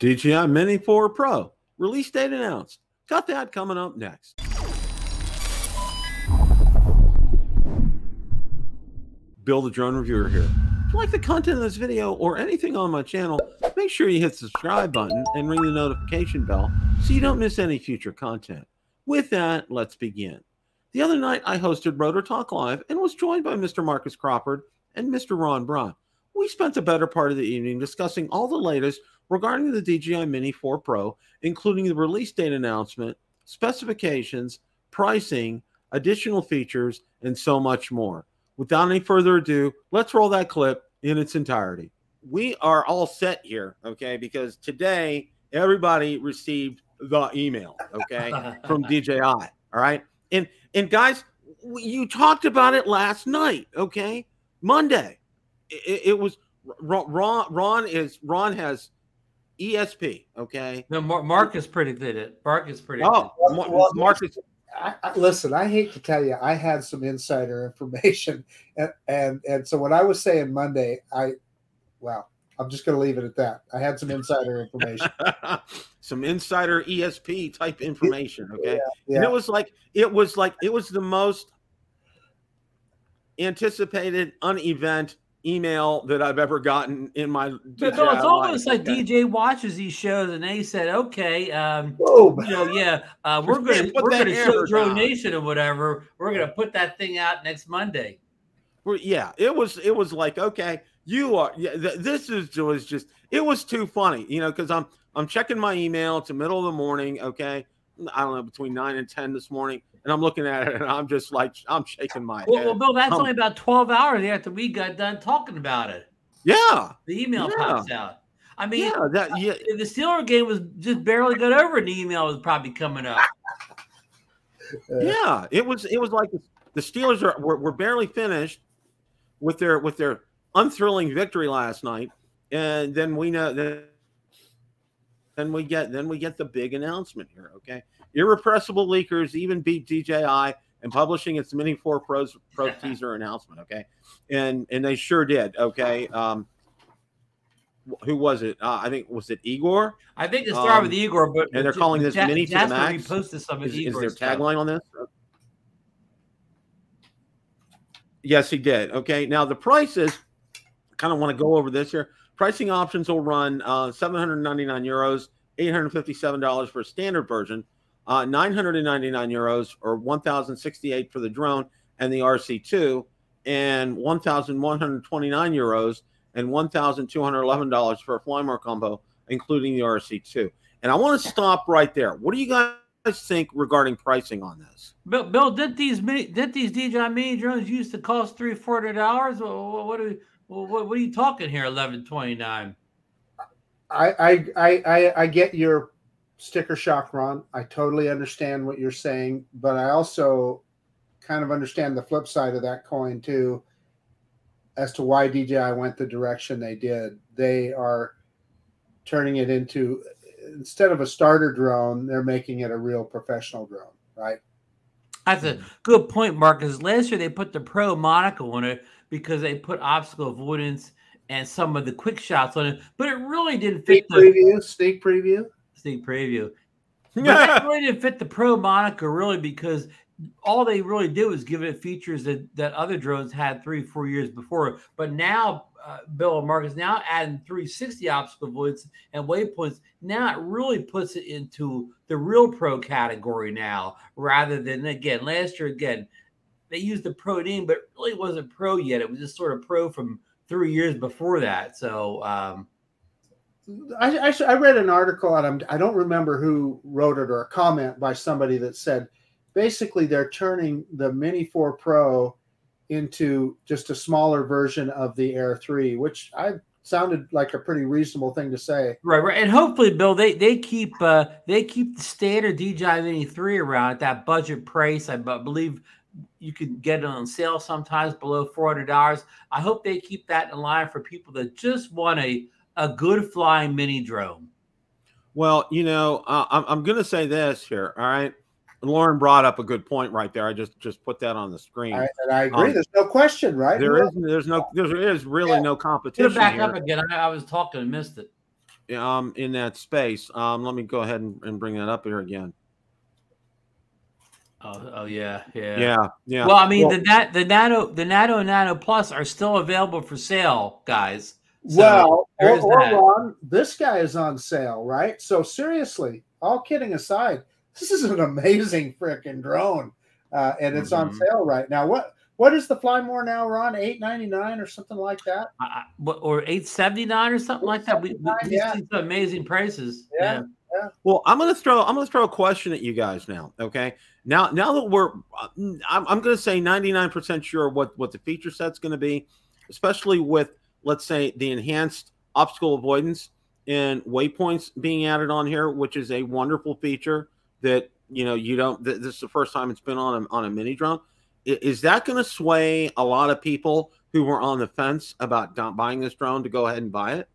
DJI Mini 4 Pro, release date announced. Got that coming up next. Bill the Drone Reviewer here. If you like the content of this video or anything on my channel, make sure you hit the subscribe button and ring the notification bell so you don't miss any future content. With that, let's begin. The other night, I hosted Rotor Talk Live and was joined by Mr. Marcus Crawford and Mr. Ron Braun. We spent the better part of the evening discussing all the latest regarding the DJI Mini 4 Pro, including the release date announcement, specifications, pricing, additional features, and so much more. Without any further ado, let's roll that clip in its entirety. We are all set here, okay, because today everybody received the email, okay, from DJI, all right? And guys, you talked about it last night, okay? Monday. It was Ron has ESP, okay? No, Marcus predicted it. Marcus predicted it. Well, Marcus. Listen, I hate to tell you, I had some insider information, and so what I was saying Monday, I'm just going to leave it at that. I had some insider information, some insider ESP type information. Okay, yeah. And it was the most anticipated unevent email that I've ever gotten in my. But no, it's almost like DJ watches these shows and they said, "Okay, we're going to show Drone Nation or whatever. We're going to put that thing out next Monday." Yeah, it was like, okay, you are. Yeah, was just. It was too funny, you know, because I'm checking my email. It's the middle of the morning. Okay, I don't know, between 9 and 10 this morning. And I'm looking at it, and I'm just like, I'm shaking my head. Well, Bill, that's only about 12 hours after we got done talking about it. Yeah. The email pops out. I mean, if the Steeler game was just barely got over, and the email was probably coming up. Yeah. It was like the Steelers were barely finished with their unthrilling victory last night. And then we know that. Then we get the big announcement here, okay? Irrepressible Leakers even beat DJI in publishing its Mini 4 Pro teaser announcement, okay? And they sure did, okay? Who was it? I think, was it Igor? I think it started with Igor, but and they're calling this Mini to the Max. Reposted some of is their tagline on this? Yes, he did. Okay, now the prices, kind of want to go over this here. Pricing options will run 799 euros, $857 for a standard version, 999 euros or 1,068 for the drone and the RC2, and 1,129 euros and $1,211 for a Flymore combo, including the RC2. And I want to stop right there. What do you guys think regarding pricing on this? Bill, did these DJI Mini drones used to cost $300-$400? What are you talking here? 1129. I get your sticker shock, Ron. I totally understand what you're saying, but I also kind of understand the flip side of that coin too, as to why DJI went the direction they did. They are turning it into, instead of a starter drone, they're making it a real professional drone, right? That's a good point, Marcus. Last year they put the Pro moniker on it because they put obstacle avoidance and some of the quick shots on it, but it really didn't fit Sneak preview. But that really didn't fit the Pro moniker, really, because all they really did was give it features that other drones had 3-4 years before. But now, Bill and Marcus, now adding 360 obstacle avoidance and waypoints, now it really puts it into the real Pro category now, rather than, again, last year, they used the Pro name, but it really wasn't Pro yet. It was just sort of Pro from 3 years before that. So I read an article, and I don't remember who wrote it, or a comment by somebody that said basically they're turning the Mini 4 Pro into just a smaller version of the Air 3, which sounded like a pretty reasonable thing to say. Right. And hopefully, Bill, they keep the standard DJI Mini 3 around at that budget price. I believe you can get it on sale sometimes below $400. I hope they keep that in line for people that just want a good flying mini drone. Well, you know, I'm going to say this here. All right. Lauren brought up a good point right there. I just put that on the screen. And I agree. There's no question, right? There is really no competition. Get it back up again. I was talking and missed it. in that space. Let me go ahead and bring that up here again. Oh yeah. Yeah. Well, I mean, the Nano Plus are still available for sale, guys. So Ron, this guy is on sale, right? So seriously, all kidding aside, this is an amazing freaking drone, and it's on sale right now. What is the Fly More now, Ron? $899 or something like that, or $879 or something like that. We see some amazing prices. Yeah. Well, I'm gonna throw a question at you guys now. Okay, now that I'm gonna say 99% sure what the feature set's gonna be, especially with, let's say, the enhanced obstacle avoidance and waypoints being added on here, which is a wonderful feature that you don't. This is the first time it's been on a mini drone. Is that going to sway a lot of people who were on the fence about buying this drone to go ahead and buy it?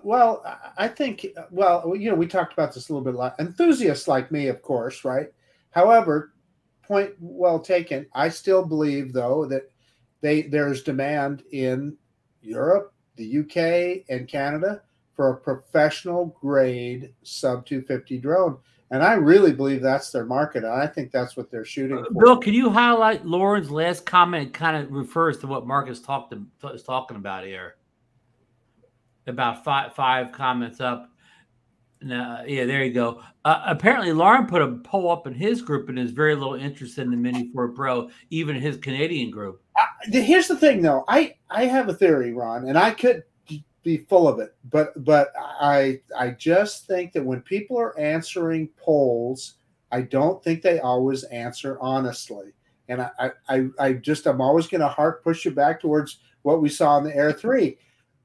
Well, I think, we talked about this a little bit. Enthusiasts like me, of course, right? However, point well taken. I still believe, though, that there's demand in Europe, the UK, and Canada for a professional grade sub 250 drone. And I really believe that's their market. I think that's what they're shooting for. Bill, can you highlight Lauren's last comment? It kind of refers to what Mark is talking about here. About five comments up. Yeah, there you go. Apparently, Lauren put a poll up in his group and is very little interest in the Mini 4 Pro, even his Canadian group. Here's the thing, though. I have a theory, Ron, and I could be full of it, but I just think that when people are answering polls, I don't think they always answer honestly. And I'm always going to push you back towards what we saw in the Air 3.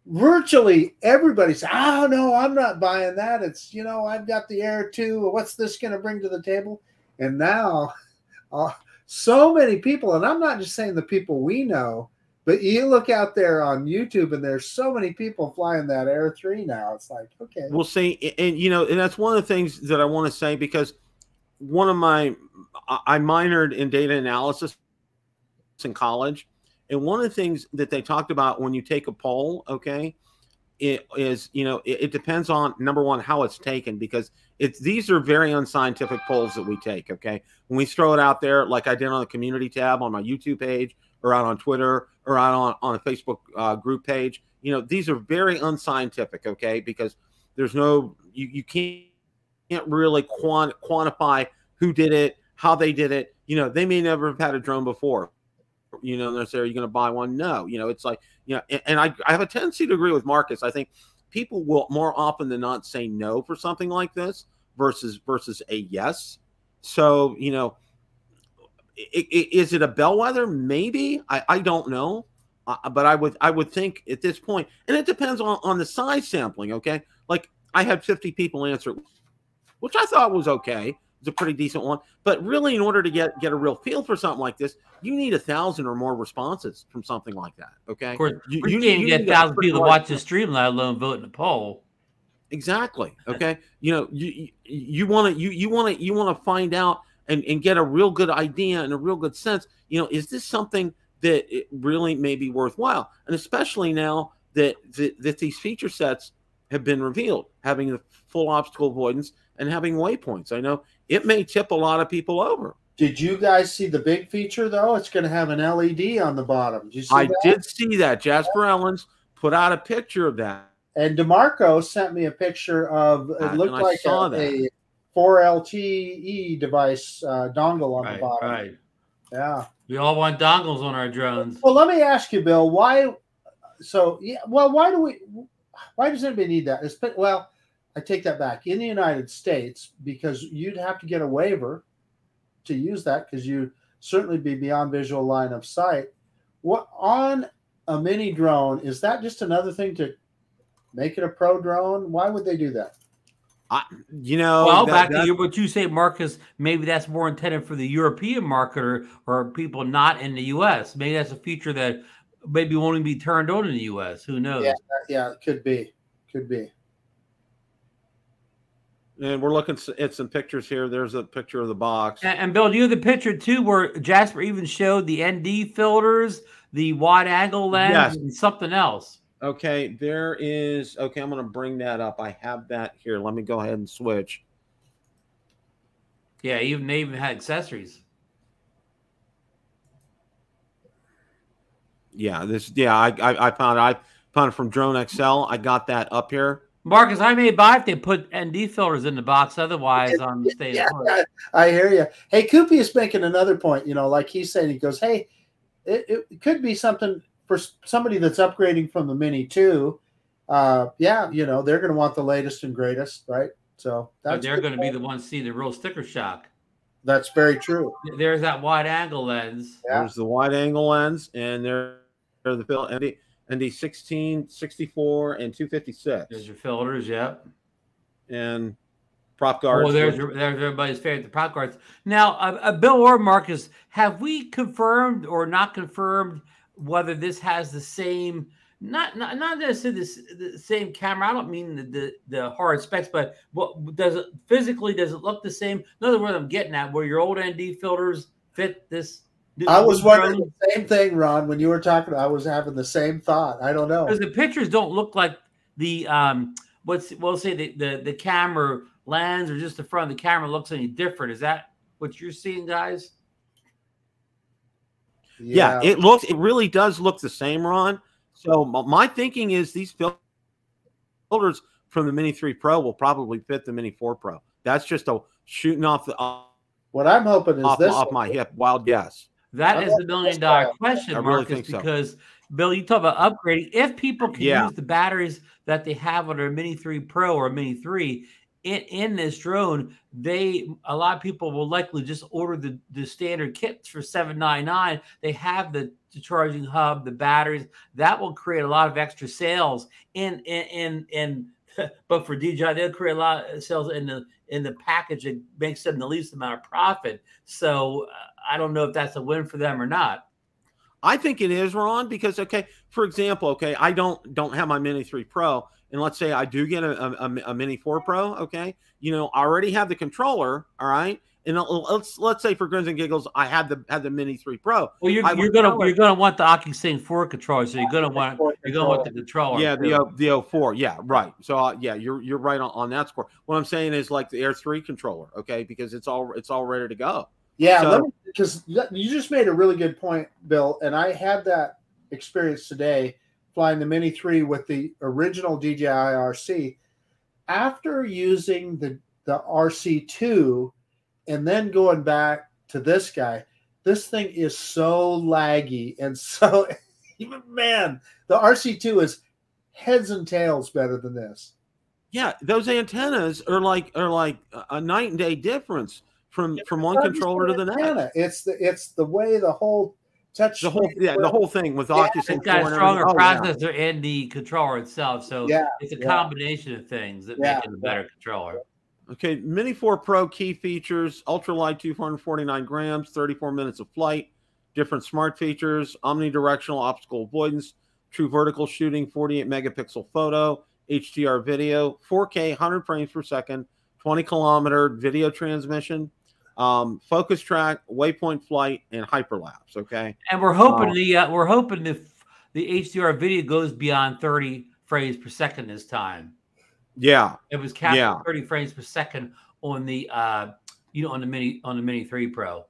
Virtually everybody said, "Oh no, I'm not buying that. It's I've got the Air 2. What's this going to bring to the table?" And now, so many people, and I'm not just saying the people we know, but you look out there on YouTube, and there's so many people flying that Air 3 now. It's like, okay, we'll see. And and that's one of the things that I want to say, because I minored in data analysis in college. And one of the things that they talked about when you take a poll, okay, it is, it depends on, number one, how it's taken, because these are very unscientific polls that we take, okay? When we throw it out there, like I did on the community tab on my YouTube page, or out on Twitter, or out on a Facebook group page, these are very unscientific, okay? Because there's you can't really quantify who did it, how they did it. They may never have had a drone before. They're saying, are you going to buy one? No. It's like, and I have a tendency to agree with Marcus. I think people will more often than not say no for something like this versus a yes. So, is it a bellwether? Maybe. I don't know. But I would think at this point, and it depends on the size sampling. Okay. Like I had 50 people answer, which I thought was okay. It's a pretty decent one, but really, in order to get a real feel for something like this, you need 1,000 or more responses from something like that. Okay, of course, you can't get 1,000 people to watch the stream, let alone vote in the poll. Exactly. Okay, you want to find out and get a real good idea and a real good sense. Is this something that it really may be worthwhile? And especially now that these feature sets have been revealed, having the full obstacle avoidance and having waypoints. I know it may tip a lot of people over. Did you guys see the big feature, though? It's going to have an LED on the bottom. Did you see that? I did see that. Jasper Ellens put out a picture of that. And DeMarco sent me a picture of, it looked like a 4LTE device dongle on the bottom. Right. Yeah. We all want dongles on our drones. Well, let me ask you, Bill, why? So, yeah, well, why does anybody need that? Well, I take that back. In the United States, because you'd have to get a waiver to use that, because you certainly be beyond visual line of sight. What on a mini drone, is that just another thing to make it a pro drone? Why would they do that? Well, back to what you say, Marcus, maybe that's more intended for the European market or people not in the U.S. Maybe that's a feature that maybe won't even be turned on in the U.S. Who knows? Yeah, it could be. Could be. And we're looking at some pictures here. There's a picture of the box. And Bill, do you have the picture too where Jasper even showed the ND filters, the wide angle lens, and something else? Okay, there is. Okay, I'm going to bring that up. I have that here. Let me go ahead and switch. Yeah, they even had accessories. Yeah, this. Yeah, I found it from Drone XL. I got that up here. Marcus, I may buy if they put ND filters in the box. Otherwise, I'm staying. Yeah, I hear you. Hey, Koopy is making another point. You know, like he's saying, he goes, "Hey, it could be something for somebody that's upgrading from the Mini 2. Yeah, you know, they're going to want the latest and greatest, right? So but they're going to be the ones see the real sticker shock. That's very true. There's that wide angle lens. Yeah. There's the wide angle lens, and there's the ND 16, 64, and 256. There's your filters, yep. And prop guards. Oh, there's everybody's favorite, the prop guards. Now, Bill or Marcus, have we confirmed or not confirmed whether this has the same, not necessarily the same camera? I don't mean the hard specs, but what does it physically? Does it look the same? In other words, I'm getting at where your old ND filters fit this. I was wondering the same thing, Ron. When you were talking, I was having the same thought. I don't know because the pictures don't look like the we'll say the camera lens or just the front of the camera looks any different. Is that what you're seeing, guys? Yeah, it really does look the same, Ron. So my thinking is these filters from the Mini 3 Pro will probably fit the Mini 4 Pro. That's just a shooting off the what I'm hoping is off my hip. Wild guess. That is the $1 million question, Marcus, because Bill, you talk about upgrading. If people can use the batteries that they have on their Mini 3 Pro or Mini 3 in this drone, a lot of people will likely just order the standard kits for $799. They have the charging hub, the batteries. That will create a lot of extra sales but for DJI, they'll create a lot of sales in the package that makes them the least amount of profit. So I don't know if that's a win for them or not. I think it is, Ron, because for example, I don't have my Mini 3 Pro, and let's say I do get a Mini 4 Pro, I already have the controller, all right, and let's say for grins and giggles, I had the Mini 3 Pro. Well, you're gonna want the OcuSync 4 controller, so you're gonna want the controller. Yeah, the 04, yeah, right. So yeah, you're right on that score. What I'm saying is like the Air 3 controller, because it's all ready to go. Yeah, because you just made a really good point, Bill, and I had that experience today flying the Mini 3 with the original DJI RC. After using the RC2 and then going back to this guy, this thing is so laggy and so man, the RC2 is heads and tails better than this. Yeah, those antennas are like a night and day difference from one controller to the next. It's the way the whole touch the whole thing with OcuSync. It's got a stronger processor in the controller itself, so it's a combination of things that make it a better controller. Okay, Mini 4 Pro key features: ultralight, 249 grams, 34 minutes of flight, different smart features, omnidirectional optical avoidance, true vertical shooting, 48 megapixel photo, HDR video, 4K, 100 frames per second, 20-kilometer video transmission, focus track, waypoint flight, and hyperlapse. Okay, and we're hoping the HDR video goes beyond 30 frames per second this time. Yeah, it was capped at 30 frames per second on the on the Mini 3 Pro.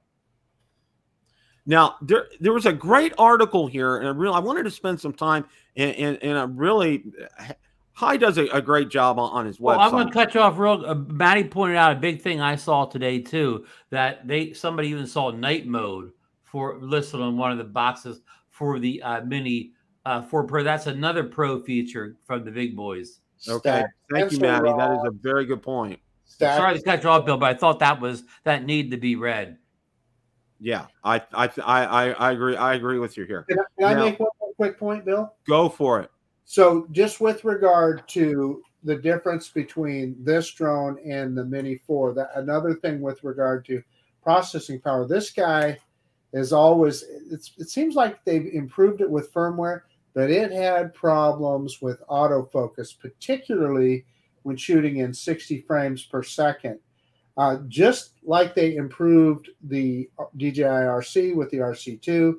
Now there was a great article here, and I wanted to spend some time and I really. Hy does a great job on his website. Well, I'm going to cut you off real. Maddie pointed out a big thing I saw today too, that somebody even saw night mode listed on one of the boxes for the Mini 4 Pro. That's another Pro feature from the big boys. Okay, thank you, Maddie. That is a very good point. Sorry to cut you off, Bill, but I thought that needed to be read. Yeah, I agree. I agree with you here. Can I make one more quick point, Bill? Go for it. So just with regard to the difference between this drone and the Mini 4, another thing with regard to processing power, this guy is always, it seems like they've improved it with firmware, but it had problems with autofocus, particularly when shooting in 60 frames per second. Just like they improved the DJI RC with the RC2,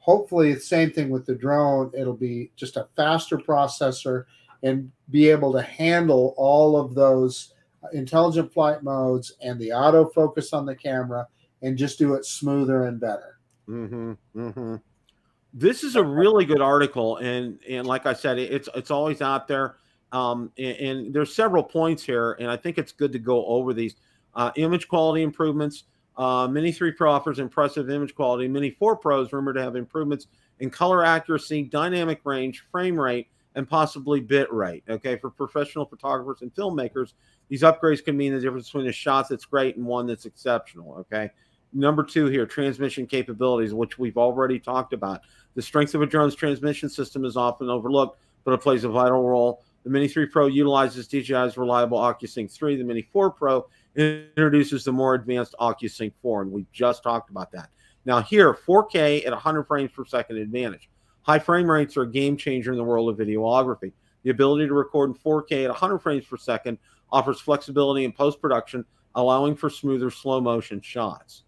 hopefully the same thing with the drone. It'll be just a faster processor and be able to handle all of those intelligent flight modes and the autofocus on the camera and just do it smoother and better. This is a really good article, and like I said, it's always out there. And there's several points here, and I think it's good to go over these. Image quality improvements. Mini 3 Pro offers impressive image quality. Mini 4 Pro is rumored to have improvements in color accuracy, dynamic range, frame rate, and possibly bit rate. Okay, for professional photographers and filmmakers, these upgrades can mean the difference between a shot that's great and one that's exceptional. Okay. Number 2 here, transmission capabilities, which we've already talked about. The strength of a drone's transmission system is often overlooked, but it plays a vital role. The Mini 3 Pro utilizes DJI's reliable OcuSync 3. The Mini 4 Pro introduces the more advanced OcuSync 4, and we just talked about that. Now here, 4K at 100 frames per second advantage. High frame rates are a game changer in the world of videography. The ability to record in 4K at 100 frames per second offers flexibility in post-production, allowing for smoother slow motion shots.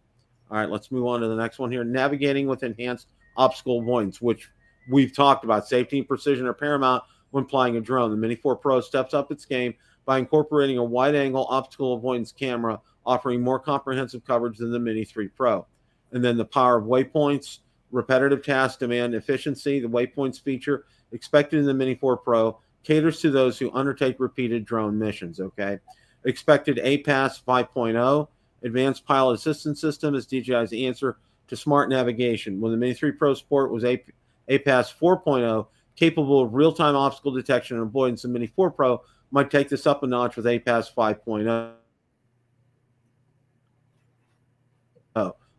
All right, let's move on to the next one here. Navigating with enhanced obstacle avoidance, which we've talked about. Safety and precision are paramount when flying a drone. The Mini 4 Pro steps up its game by incorporating a wide-angle obstacle avoidance camera, offering more comprehensive coverage than the Mini 3 Pro. And then the power of Waypoints. Repetitive tasks demand efficiency. The Waypoints feature, expected in the Mini 4 Pro, caters to those who undertake repeated drone missions, okay? Expected APAS 5.0. Advanced Pilot Assistance System is DJI's answer to smart navigation. When the Mini 3 Pro Sport was APAS 4.0, capable of real-time obstacle detection and avoidance, the Mini 4 Pro might take this up a notch with APAS 5.0.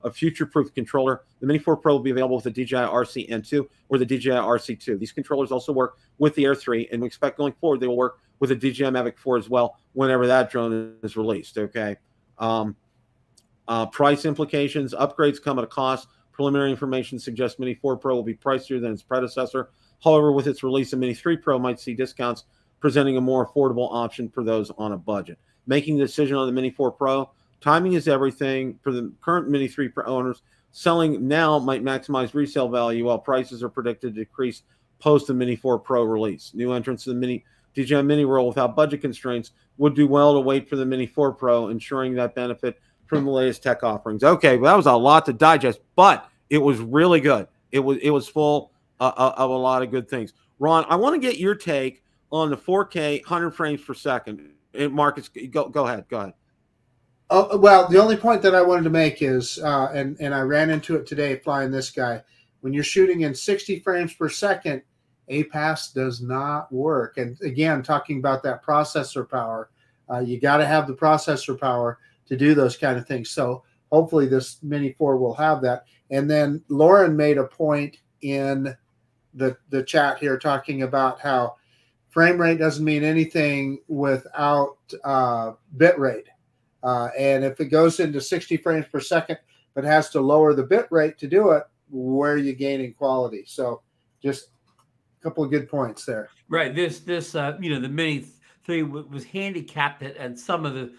A future-proof controller. The Mini 4 Pro will be available with the DJI RC N2 or the DJI RC2. These controllers also work with the Air 3, and we expect going forward they will work with the DJI Mavic 4 as well whenever that drone is released, okay? Price implications. Upgrades come at a cost. Preliminary information suggests Mini 4 Pro will be pricier than its predecessor. However, with its release, the Mini 3 Pro might see discounts, presenting a more affordable option for those on a budget. Making the decision on the Mini 4 Pro, timing is everything. For the current Mini 3 Pro owners, selling now might maximize resale value, while prices are predicted to decrease post the Mini 4 Pro release. New entrants to the DJI Mini world without budget constraints would do well to wait for the Mini 4 Pro, ensuring that benefit from the latest tech offerings. Okay, well, that was a lot to digest, but it was really good. It was full of a lot of good things. Ron, I want to get your take on the 4K 100 frames per second. And Marcus, go ahead. Oh, well, the only point that I wanted to make is, and I ran into it today flying this guy, when you're shooting in 60 frames per second, APAS does not work. And again, talking about that processor power, you got to have the processor power to do those kind of things. So hopefully this Mini 4 will have that. And then Lauren made a point in the chat here talking about how frame rate doesn't mean anything without bit rate. And if it goes into 60 frames per second, but has to lower the bit rate to do it, where are you gaining quality? So just a couple of good points there. Right. This the Mini 3 was handicapped at some of the,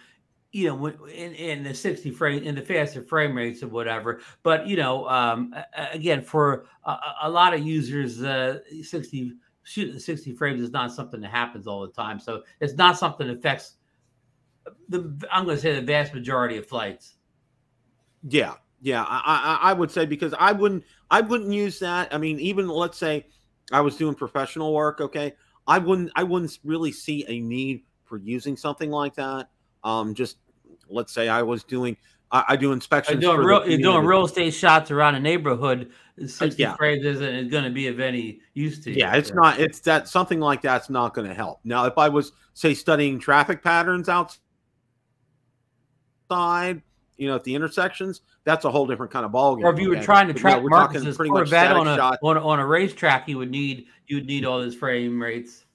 in the 60 frame, in the faster frame rates or whatever. But, again, for a lot of users, shooting 60 frames is not something that happens all the time. So it's not something that affects I'm going to say the vast majority of flights. Yeah. I would say, because I wouldn't use that. I mean, even let's say I was doing professional work. Okay. I wouldn't really see a need for using something like that. Just let's say I was doing, I do inspections. You're doing real estate shots around a neighborhood. 60 frames isn't going to be of any use to you. Yeah, it's not. It's that something like that's not going to help. Now, if I was, say, studying traffic patterns outside, at the intersections, that's a whole different kind of ballgame. Or if you were trying to track Marcus's Corvette on a racetrack, you'd need all those frame rates.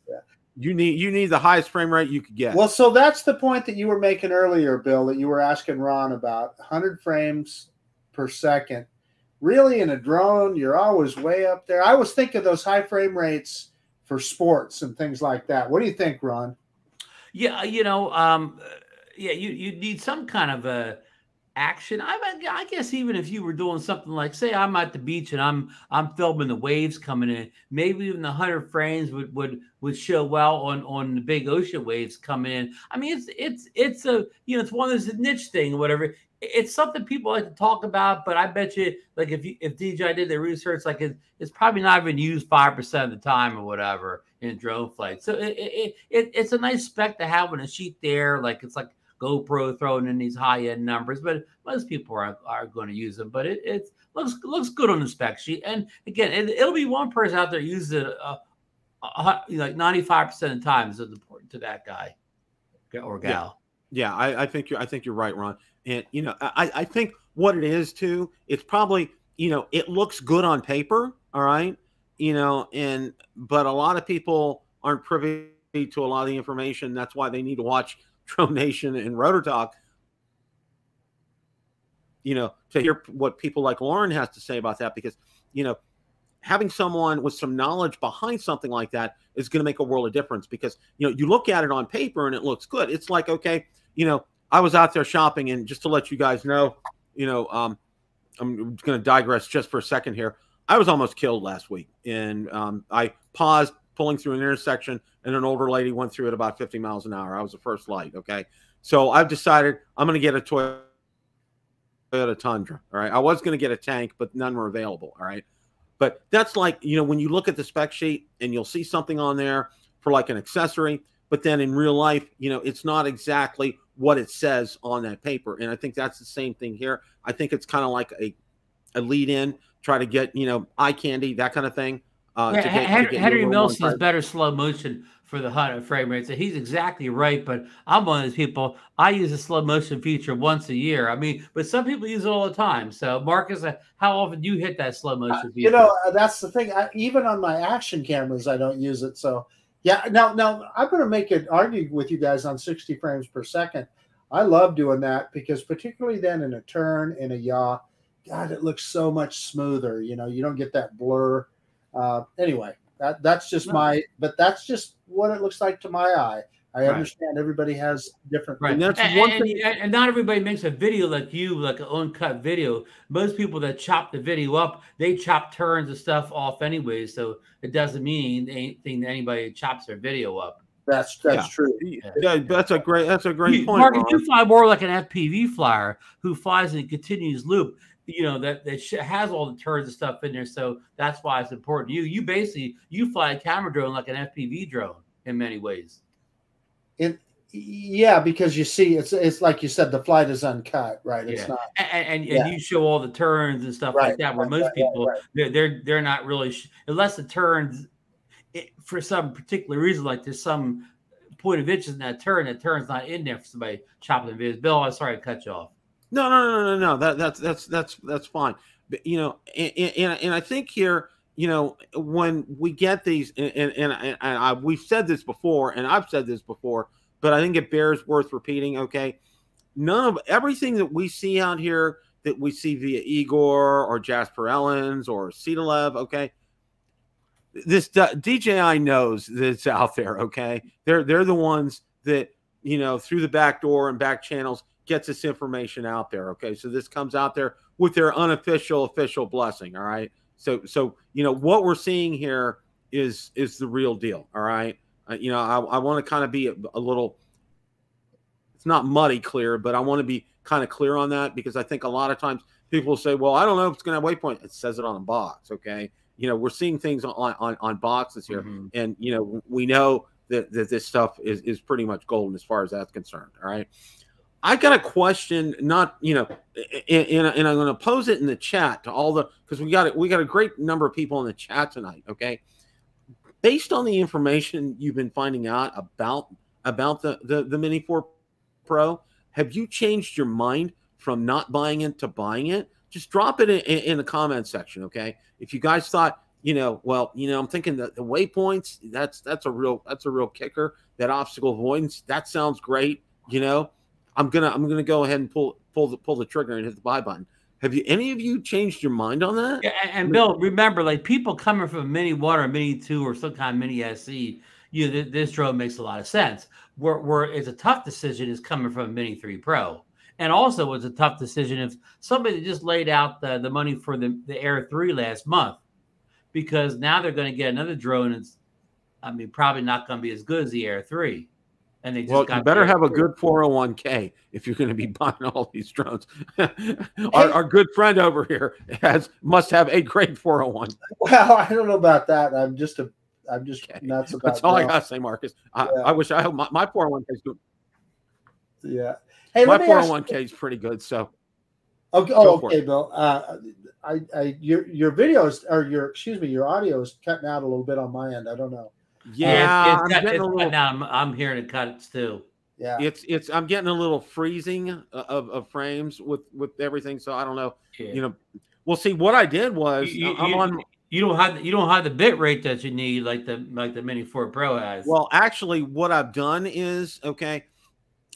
You need the highest frame rate you could get. Well, so that's the point that you were making earlier, Bill, that you were asking Ron about. 100 frames per second. Really, in a drone, you're always way up there. I always think of those high frame rates for sports and things like that. What do you think, Ron? Yeah, you need some kind of a action. I guess even if you were doing something like, say, I'm at the beach and I'm filming the waves coming in, maybe even the 100 frames would show well on the big ocean waves coming in. I mean, it's a, you know, it's one of those niche thing or whatever. It's something people like to talk about, but I bet you, like, if DJI did their research, like it's probably not even used 5% of the time or whatever in drone flight. So it's a nice spec to have on a sheet there. Like, it's like GoPro throwing in these high-end numbers, but most people are going to use them. But it looks good on the spec sheet. And again, it'll be one person out there uses it like 95% of the time is important to that guy or gal. Yeah, I think you're right, Ron. And you know, I think what it is too, it's probably, you know, it looks good on paper, all right, you know, but a lot of people aren't privy to a lot of the information. That's why they need to watch Drone Nation and Rotor Talk, you know, to hear what people like Lauren has to say about that, because, you know, having someone with some knowledge behind something like that is going to make a world of difference, because, you know, you look at it on paper and it looks good. It's like, okay, you know, I was out there shopping, and just to let you guys know, you know, I'm going to digress just for a second here. I was almost killed last week, and I paused pulling through an intersection, and an older lady went through at about 50 miles an hour. I was the first light. Okay. So I've decided I'm going to get a Toyota Tundra. All right. I was going to get a tank, but none were available. All right. But that's like, you know, when you look at the spec sheet and you'll see something on there for like an accessory, but then in real life, you know, it's not exactly what it says on that paper. And I think that's the same thing here. I think it's kind of like a lead in, try to get, you know, eye candy, that kind of thing. Henry Mills says better slow motion for the 100 frame rate. So he's exactly right. But I'm one of those people, I use a slow motion feature once a year. I mean, but some people use it all the time. So Marcus, how often do you hit that slow motion feature? You know, that's the thing. Even on my action cameras, I don't use it. So yeah, now I'm going to make it argue with you guys on 60 frames per second. I love doing that, because particularly then in a turn, in a yaw, God, it looks so much smoother. You know, you don't get that blur. Anyway, that's just but that's just what it looks like to my eye. I understand everybody has different. Right. And not everybody makes a video like you, like an uncut video. Most people that chop the video up, they chop turns and stuff off anyway. So it doesn't mean anything that anybody chops their video up. That's true. Yeah, that's a great point. Mark, you fly more like an FPV flyer who flies in a continuous loop. You know, that has all the turns and stuff in there. So that's why it's important to you. You basically, you fly a camera drone like an FPV drone in many ways. Yeah, because you see, it's like you said, the flight is uncut, right? It's not, and you show all the turns and stuff like that. Where most people, they're not really, unless the turns, for some particular reason, like there's some point of interest in that turn's not in there for somebody chopping the videos. Bill, I'm sorry to cut you off. No. That's fine. But, you know, and I think here, you know, when we get these, and we've said this before, and I've said this before, but I think it bears worth repeating. Okay, none of everything that we see out here, that we see via Igor or Jasper Ellens or Cedalev, okay, this DJI knows that it's out there. Okay, they're the ones that, you know, through the back door and back channels gets this information out there. Okay, so this comes out there with their unofficial official blessing. All right, so you know what we're seeing here is the real deal. All right, you know, I want to kind of be a little, it's not muddy clear, but I want to be kind of clear on that, because I think a lot of times people will say, well, I don't know if it's going to have waypoint. It says it on the box. Okay, you know, we're seeing things on boxes here, and you know, we know that this stuff is pretty much golden as far as that's concerned. All right. I got a question, not, you know, and I'm going to pose it in the chat to all the, because we got a great number of people in the chat tonight. Okay, based on the information you've been finding out about the Mini 4 Pro, have you changed your mind from not buying it to buying it? Just drop it in the comment section. Okay, if you guys thought, you know, well, you know, I'm thinking that the waypoints, that's a real kicker. That obstacle avoidance, that sounds great. You know, I'm gonna go ahead and pull the trigger and hit the buy button. Have any of you changed your mind on that? Yeah, and Bill, remember, like, people coming from a Mini 1 or Mini 2 or some kind of Mini SE, you know, this drone makes a lot of sense. Where it's a tough decision is coming from a Mini 3 Pro. And also, it was a tough decision if somebody just laid out the money for the Air 3 last month, because now they're going to get another drone. It's, I mean, probably not going to be as good as the Air 3. And they just Well, got you better have a good 401k if you're going to be buying all these drones. Our good friend over here must have a great 401. Well, I don't know about that. I'm just nuts about That's all drones. I got to say, Marcus. I wish I hope my 401k is good. Yeah. Hey, my 401k is pretty good. So. Okay. Oh, okay, Bill. Your videos or your audio is cutting out a little bit on my end. I don't know. Yeah, I'm hearing it cuts too. Yeah, I'm getting a little freezing of frames with everything. So I don't know. Yeah. You know, well, see, what I did was you don't have the bit rate that you need like the Mini 4 Pro has. Well, actually, what I've done is, okay,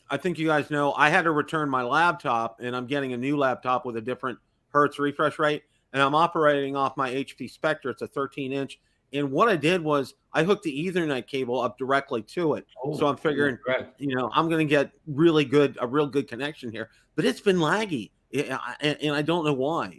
I think you guys know I had to return my laptop, and I'm getting a new laptop with a different hertz refresh rate, and I'm operating off my HP Spectre. It's a 13-inch. And what I did was I hooked the Ethernet cable up directly to it. So I'm figuring, you know, I'm going to get a real good connection here. But it's been laggy, and I don't know why.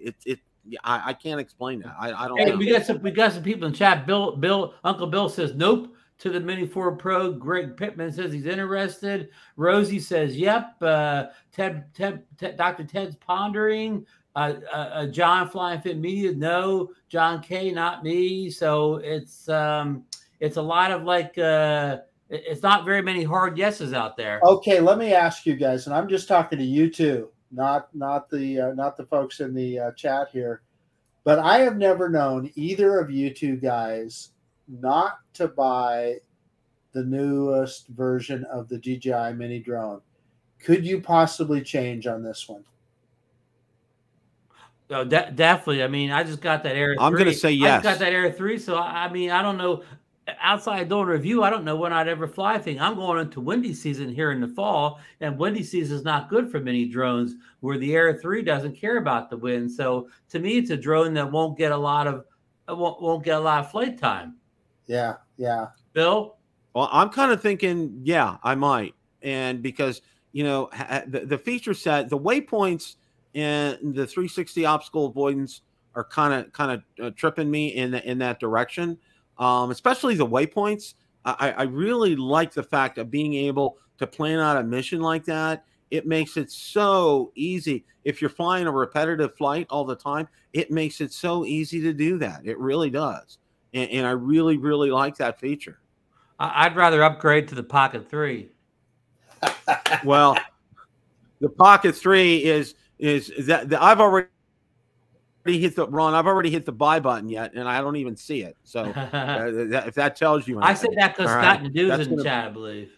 I can't explain that. I don't know. We got some people in chat. Uncle Bill says nope to the Mini 4 Pro. Greg Pittman says he's interested. Rosie says yep. Dr. Ted's pondering. John Flying Fit Media, no. John K, not me. So it's a lot of like it's not very many hard yeses out there. Okay, let me ask you guys, and I'm just talking to you two, not the folks in the chat here, but I have never known either of you two guys not to buy the newest version of the DJI Mini drone. Could you possibly change on this one? Oh, definitely. I mean, I just got that Air 3. I'm going to say yes. I just got that Air 3, so I mean, I don't know. Outside doing a review, I don't know when I'd ever fly a thing. I'm going into windy season here in the fall, and windy season is not good for mini drones, where the Air 3 doesn't care about the wind. So to me, it's a drone that won't get a lot of flight time. Yeah, yeah. Bill? Well, I'm kind of thinking, yeah, I might, and because you know the feature set, the waypoints, and the 360 obstacle avoidance are kind of tripping me in that direction, especially the waypoints. I really like the fact of being able to plan out a mission like that. It makes it so easy. If you're flying a repetitive flight all the time, it makes it so easy to do that. It really does. And I really, really like that feature. I'd rather upgrade to the Pocket 3. Well, the Pocket 3 is that I've already hit I've already hit the buy button yet, and I don't even see it. So if that tells you anything. I said that because Scott and Dude's in the chat, I believe.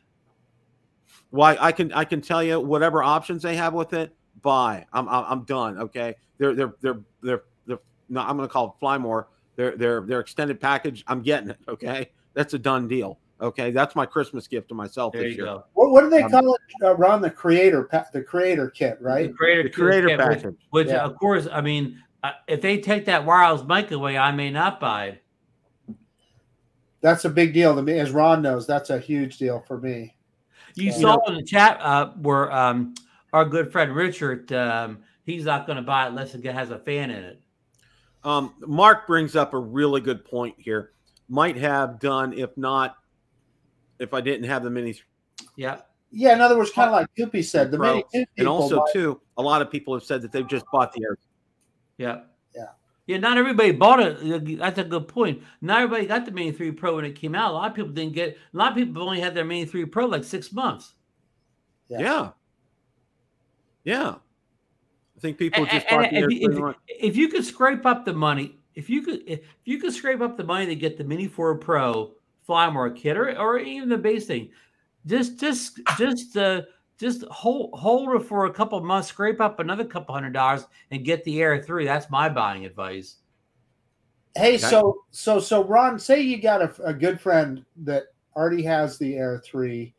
Well, I can tell you whatever options they have with it, buy. I'm done. Okay, they're no, I'm going to call it Fly More. Their extended package. I'm getting it. Okay, that's a done deal. Okay, that's my Christmas gift to myself this year. Go. What do they call it, Ron? The creator kit, right? The creator kit, package. Which yeah. Of course, I mean, if they take that wireless mic away, I may not buy it. That's a big deal to me. As Ron knows, that's a huge deal for me. You saw in the chat where our good friend Richard, he's not going to buy it unless it has a fan in it. Mark brings up a really good point here. Might have done, if I didn't have the Mini. Yeah. Yeah, in other words, kind of like Goopy said, the Mini. And also, too, a lot of people have said that they've just bought the Air. Yeah. Yeah. Yeah, not everybody bought it. That's a good point. Not everybody got the Mini 3 Pro when it came out. A lot of people didn't get it. A lot of people only had their Mini 3 Pro like 6 months. Yeah. I think people just bought the Air. If you could scrape up the money, if you could scrape up the money to get the Mini 4 Pro Fly More kit or even the base thing, just hold it for a couple of months, scrape up another couple $100 and get the Air 3. That's my buying advice. Hey, so Ron, say you got a good friend that already has the Air 3,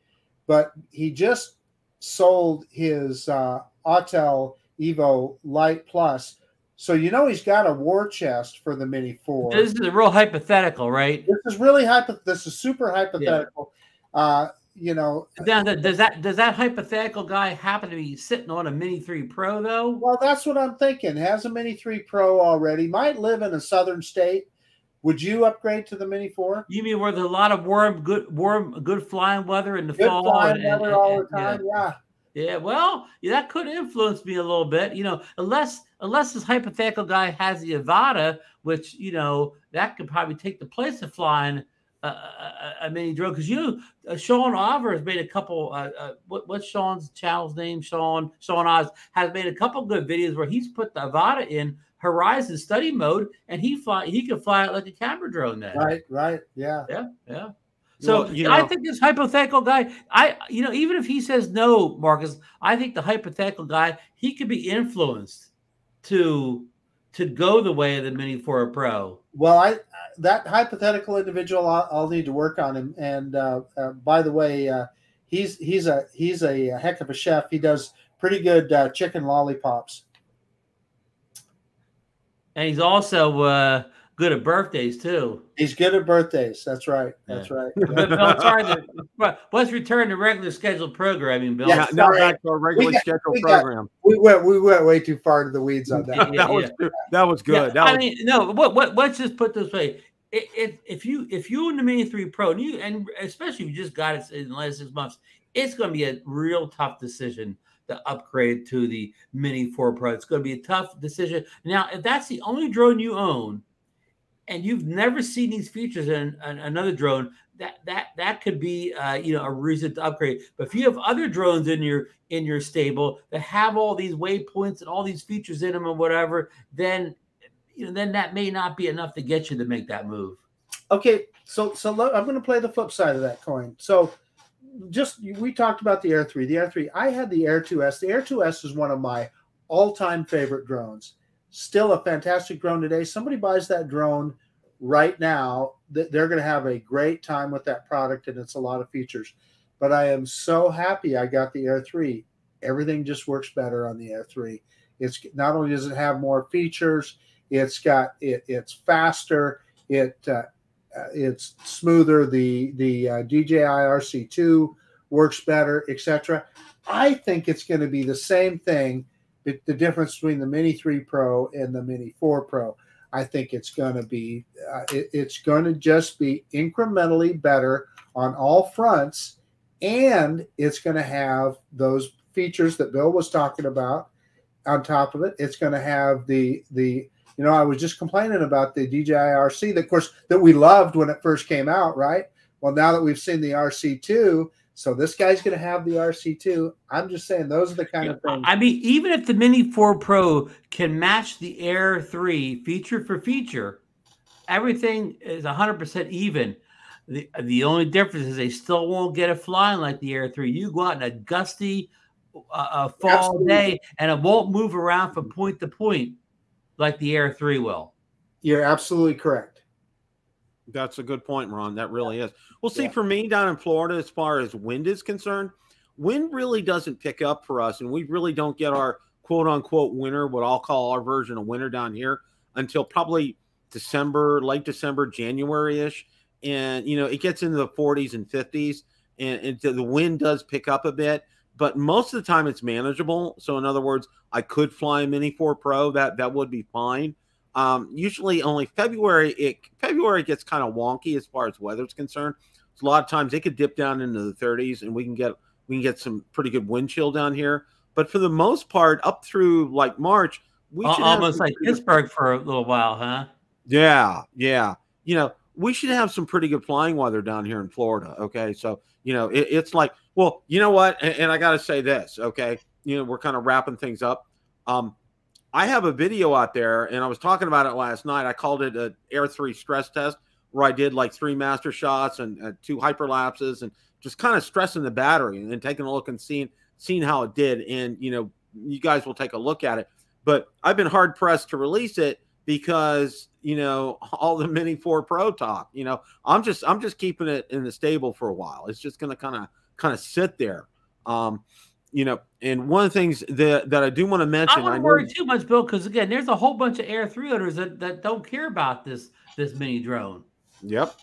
but he just sold his Autel Evo Lite Plus. So you know he's got a war chest for the Mini 4. This is a real hypothetical, right? This is really this is super hypothetical. Yeah. you know. Now, does that hypothetical guy happen to be sitting on a Mini 3 Pro though? Well, that's what I'm thinking. Has a Mini 3 Pro already. Might live in a southern state. Would you upgrade to the Mini 4? You mean where there's a lot of good flying weather in the Good fall? flying weather all the time, yeah. Yeah, well, that could influence me a little bit, unless this hypothetical guy has the Avata, which, that could probably take the place of flying a mini drone. Because, Sean Oliver has made a couple, what's Sean's channel's name? Sean Oz has made a couple good videos where he's put the Avata in horizon study mode, and he can fly it like a camera drone then. Right, yeah. So I think this hypothetical guy, even if he says no, Marcus, I think the hypothetical guy, he could be influenced to go the way of the Mini 4 Pro. Well, that hypothetical individual, I'll need to work on him. And by the way, he's a heck of a chef. He does pretty good chicken lollipops. And he's also good at birthdays too. He's good at birthdays. That's right. That's right. But Bill, sorry, let's return to regular scheduled programming, Bill. Yeah, now back to our regular scheduled program. We went way too far to the weeds on that. That was good. Let's just put it this way: if you own the Mini 3 Pro, and especially if you just got it in the last 6 months, it's going to be a real tough decision to upgrade to the Mini 4 Pro. It's going to be a tough decision. Now, if that's the only drone you own, and you've never seen these features in another drone, that could be a reason to upgrade. But if you have other drones in your stable that have all these waypoints and all these features in them and whatever, then that may not be enough to get you to make that move. Okay, so I'm going to play the flip side of that coin. So we talked about the Air 3. The Air 3, I had the Air 2S. The Air 2S is one of my all-time favorite drones. Still a fantastic drone today. Somebody buys that drone right now, they're going to have a great time with that product, and it's a lot of features. But I am so happy I got the Air 3. Everything just works better on the Air 3. It's not only does it have more features, it's faster, it's smoother. The DJI RC2 works better, etc. I think it's going to be the same thing. The difference between the Mini 3 Pro and the Mini 4 Pro, I think it's going to be, it's going to just be incrementally better on all fronts, and it's going to have those features that Bill was talking about on top of it. It's going to have I was just complaining about the DJI RC, that we loved when it first came out, right? Well, now that we've seen the RC2, so this guy's going to have the RC2. I'm just saying those are the kind of things. I mean, even if the Mini 4 Pro can match the Air 3 feature for feature, everything is 100% even. The only difference is they still won't get it flying like the Air 3. You go out in a gusty fall day, and it won't move around from point to point like the Air 3 will. You're absolutely correct. That's a good point, Ron. That really is. Well, see, for me down in Florida, as far as wind is concerned, wind really doesn't pick up for us, and we really don't get our quote-unquote winter, what I'll call our version of winter down here, until probably December, late December, January-ish. And, it gets into the 40s and 50s, and the wind does pick up a bit, but most of the time it's manageable. So, in other words, I could fly a Mini 4 Pro. That would be fine. Usually only February gets kind of wonky as far as weather's concerned. So a lot of times it could dip down into the 30s, and we can get some pretty good wind chill down here. But for the most part, up through like March, we should almost like Pittsburgh for a little while, huh? Yeah. We should have some pretty good flying weather down here in Florida. Okay, so it's like, well, you know what, and I got to say this. Okay, we're kind of wrapping things up. I have a video out there, and I was talking about it last night. I called it an Air 3 stress test, where I did like 3 master shots and 2 hyperlapses, and just kind of stressing the battery and then taking a look and seeing how it did. And, you guys will take a look at it. But I've been hard pressed to release it because, all the Mini 4 Pro talk. I'm just keeping it in the stable for a while. It's just going to kind of sit there. And one of the things that I do want to mention, I wouldn't worry too much, Bill, because again, there's a whole bunch of Air 3 owners that don't care about this mini drone. Yep.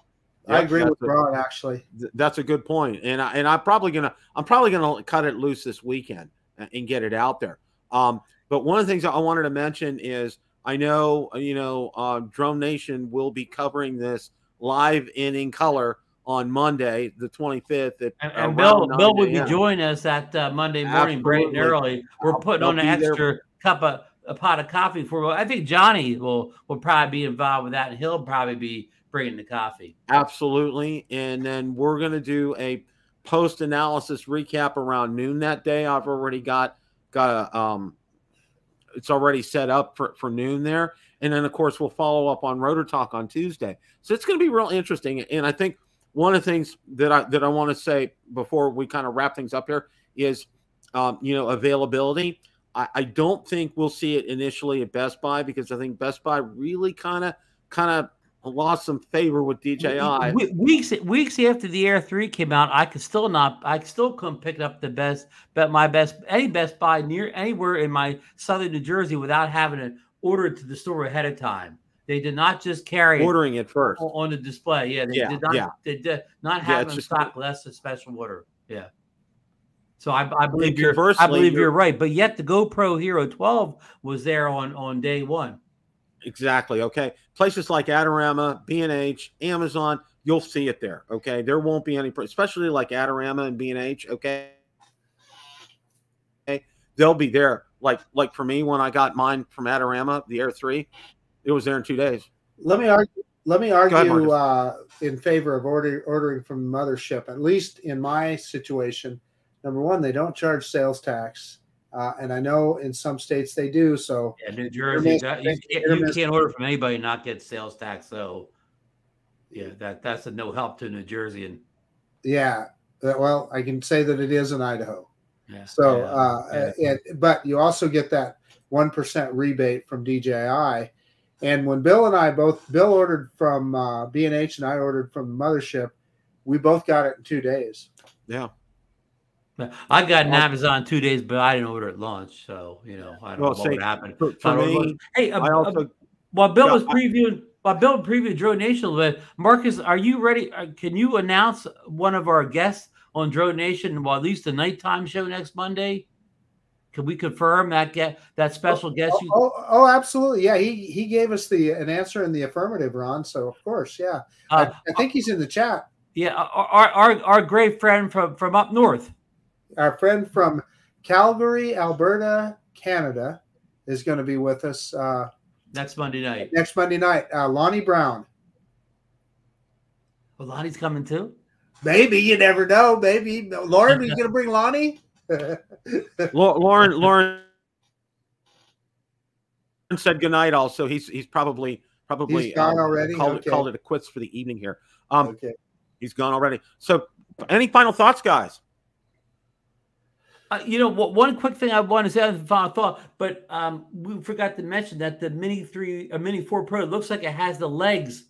I agree with Ron. Actually, that's a good point, and I'm probably gonna cut it loose this weekend and get it out there. But one of the things I wanted to mention is I know Drone Nation will be covering this live and in color on Monday, the 25th. And Bill will be joining us at Monday morning, bright and early. We're putting on an extra a pot of coffee for. I think Johnny will probably be involved with that, and he'll probably be bringing the coffee. Absolutely, and then we're going to do a post-analysis recap around noon that day. I've already got a it's already set up for noon there, and then of course we'll follow up on Rotor Talk on Tuesday. So it's going to be real interesting, and I think one of the things that I want to say before we kind of wrap things up here is availability. I don't think we'll see it initially at Best Buy, because I think Best Buy really kind of lost some favor with DJI. Weeks after the Air 3 came out, I still couldn't pick up any Best Buy near anywhere in my southern New Jersey without having to order it to the store ahead of time. They did not just carry ordering it first on the display. Yeah, they did not have it in stock unless a special order. Yeah. So I believe you're right. But yet the GoPro Hero 12 was there on day one. Exactly. Okay. Places like Adorama, B&H, Amazon, you'll see it there. Okay. There won't be any, especially like Adorama and B&H. Okay. They'll be there. Like for me, when I got mine from Adorama, the Air 3, it was there in 2 days. Let me argue in favor of ordering from the mothership. At least in my situation, number one, they don't charge sales tax. And I know in some states they do. So yeah, New Jersey, you can't order from anybody and not get sales tax. So yeah, that's a no help to New Jersey. And yeah, well, I can say that it is in Idaho. Yeah. So, but you also get that 1% rebate from DJI. And when Bill ordered from B&H and I ordered from the mothership, we both got it in 2 days. Yeah. I got an Amazon 2 days, but I didn't order at launch, so I don't know what happened. For me, hey, while Bill was previewing Drone Nation a little bit, Marcus, are you ready? Can you announce one of our guests on Drone Nation? Well, at least the nighttime show next Monday. Can we confirm that special guest? Oh, absolutely. Yeah, he gave us an answer in the affirmative, Ron. So of course, yeah. I think he's in the chat. Yeah, our great friend from up north. Our friend from Calgary, Alberta, Canada, is going to be with us next Monday night. Lonnie Brown. Well, Lonnie's coming too. Maybe, you never know. Maybe Lauren, are you going to bring Lonnie? Lauren said goodnight. Also, he's probably gone already. Called it a quits for the evening here. Okay, he's gone already. So, any final thoughts, guys? One quick thing I want to say as a final thought, but we forgot to mention that the Mini 4 Pro looks like it has the legs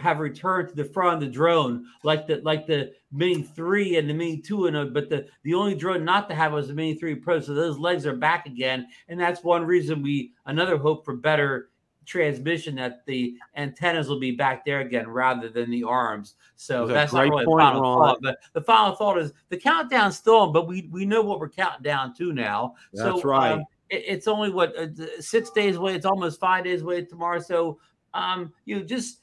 have returned to the front of the drone, like the Mini 3 and the Mini 2, but the only drone not to have was the Mini 3 Pro, so those legs are back again, and that's one reason another hope for better transmission, that the antennas will be back there again rather than the arms. So that's not really a final thought. But the final thought is the countdown's still on, but we know what we're counting down to now. That's right. It's only 6 days away. It's almost 5 days away tomorrow. So just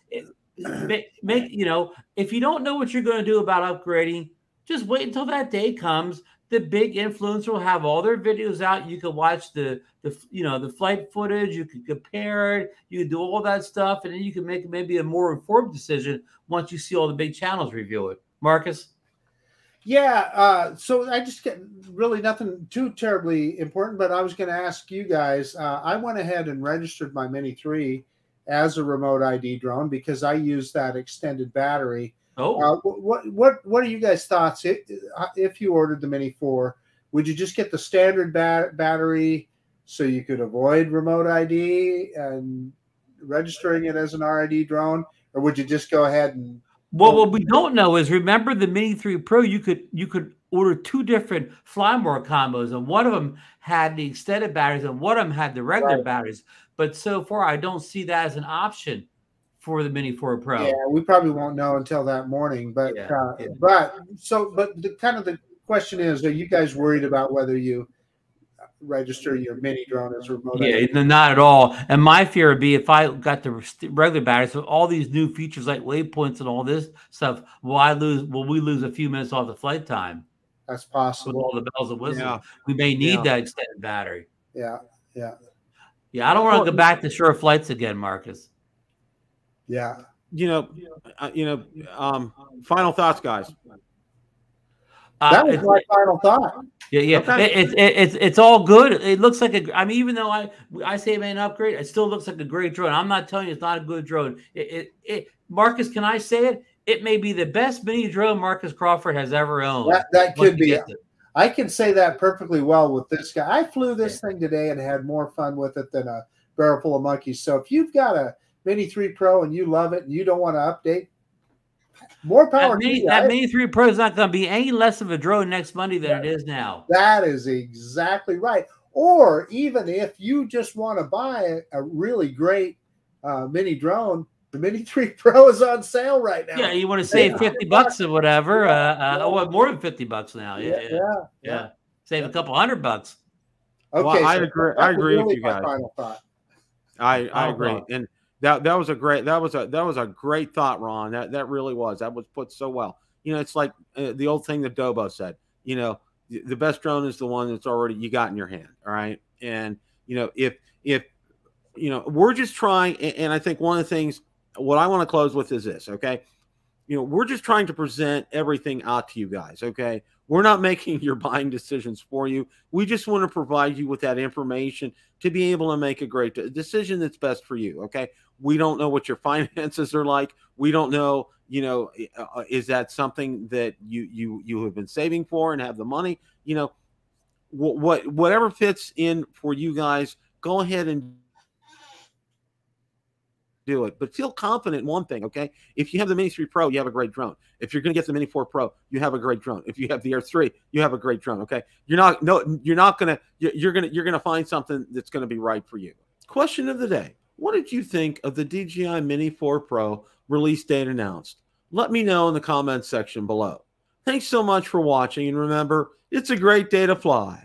make if you don't know what you're going to do about upgrading, just wait until that day comes. The big influencer will have all their videos out. You can watch the flight footage. You can compare it. You can do all that stuff, and then you can make maybe a more informed decision once you see all the big channels review it. Marcus? Yeah. So I just get really nothing too terribly important, but I was going to ask you guys. I went ahead and registered my Mini 3 as a remote ID drone because I use that extended battery. Oh, what are you guys' thoughts? If you ordered the Mini 4, would you just get the standard battery so you could avoid remote ID and registering it as an RID drone, or would you just go ahead and? Well, what we don't know is, remember the Mini 3 Pro, you could order 2 different Flymore combos, and one of them had the extended batteries, and one of them had the regular batteries. But so far, I don't see that as an option for the Mini 4 Pro. Yeah, we probably won't know until that morning. But but the kind of the question is, are you guys worried about whether you register your mini drone as remote? Yeah, not at all. And my fear would be if I got the regular batteries, so all these new features like waypoints and all this stuff, will we lose a few minutes off the flight time? That's possible. With all the bells and whistles. Yeah. We may need that extended battery. Yeah. I don't want to go back to short flights again, Marcus. Yeah. Final thoughts, guys. That was my final thought. Yeah. Okay. It's all good. It looks like even though I say it may an upgrade, it still looks like a great drone. I'm not telling you it's not a good drone. Marcus, can I say it? It may be the best mini drone Marcus Crawford has ever owned. That could be. I can say that perfectly well with this guy. I flew this thing today and had more fun with it than a barrel full of monkeys. So if you've got a Mini 3 Pro and you love it and you don't want to update, more power to you. That Mini 3 Pro is not going to be any less of a drone next Monday than it is now. That is exactly right. Or even if you just want to buy a really great mini drone, the Mini 3 Pro is on sale right now. Yeah, you want to save $50 or whatever. More than $50 now. Yeah. Save a couple $100. Okay, well, I agree with you guys. Final thought. I agree, and that was a great great thought, Ron. That really was. That was put so well. It's like the old thing that Dobo said. The best drone is the one that's already you got in your hand. All right, and if we're just trying, and I think one of the things what I want to close with is this. Okay, we're just trying to present everything out to you guys. Okay, we're not making your buying decisions for you. We just want to provide you with that information to be able to make a great decision that's best for you. Okay, we don't know what your finances are like. We don't know, is that something that you have been saving for and have the money? Whatever fits in for you guys, go ahead and do it, but feel confident in one thing. Okay, if you have the Mini 3 Pro, you have a great drone. If you're going to get the Mini 4 Pro, you have a great drone. If you have the Air 3, you have a great drone. Okay, you're gonna find something that's going to be right for you. Question of the day: what did you think of the DJI Mini 4 Pro release date announced? Let me know in the comments section below. Thanks so much for watching, and remember, it's a great day to fly.